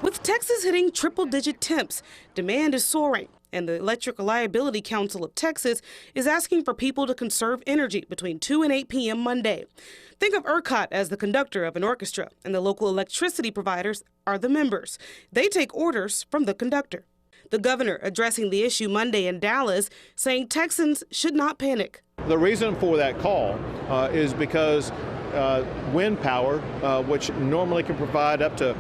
With Texas hitting triple-digit temps, demand is soaring, and the Electric Reliability Council of Texas is asking for people to conserve energy between 2 and 8 p.m. Monday. Think of ERCOT as the conductor of an orchestra, and the local electricity providers are the members. They take orders from the conductor. The governor addressing the issue Monday in Dallas, saying Texans should not panic. The reason for that call is because wind power, which normally can provide up to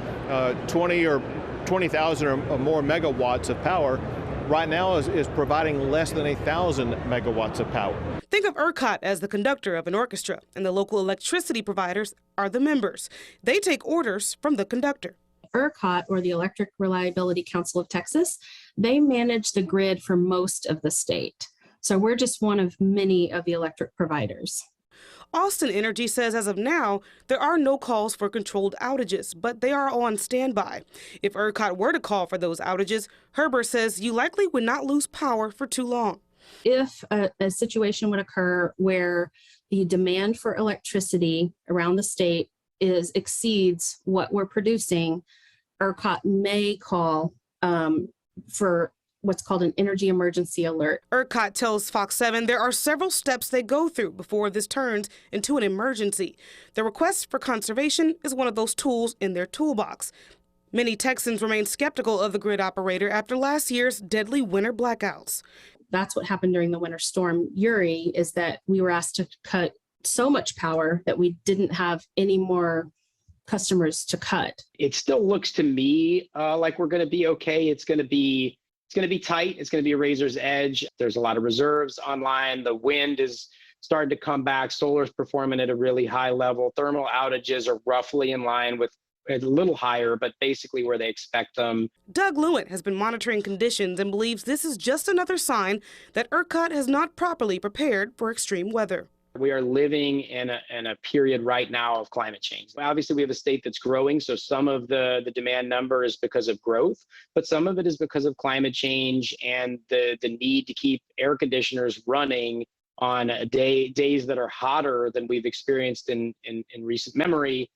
20,000 or more megawatts of power, right now is providing less than 1,000 megawatts of power. Think of ERCOT as the conductor of an orchestra, and the local electricity providers are the members. They take orders from the conductor. ERCOT, or the Electric Reliability Council of Texas, they manage the grid for most of the state. So we're just one of many of the electric providers. Austin Energy says as of now, there are no calls for controlled outages, but they are on standby. If ERCOT were to call for those outages, Herbert says you likely would not lose power for too long. If a situation would occur where the demand for electricity around the state exceeds what we're producing, ERCOT may call for what's called an energy emergency alert. ERCOT tells Fox 7 there are several steps they go through before this turns into an emergency. The request for conservation is one of those tools in their toolbox. Many Texans remain skeptical of the grid operator after last year's deadly winter blackouts. That's what happened during the winter storm Uri, is that we were asked to cut so much power that we didn't have any more customers to cut. It still looks to me like we're going to be okay. It's going to be tight. It's going to be a razor's edge. There's a lot of reserves online. The wind is starting to come back. Solar is performing at a really high level. Thermal outages are roughly in line with a little higher, but basically where they expect them. Doug Lewin has been monitoring conditions and believes this is just another sign that ERCOT has not properly prepared for extreme weather. We are living in a period right now of climate change. Obviously, we have a state that's growing, so some of the demand number is because of growth, but some of it is because of climate change and the need to keep air conditioners running on days that are hotter than we've experienced in recent memory.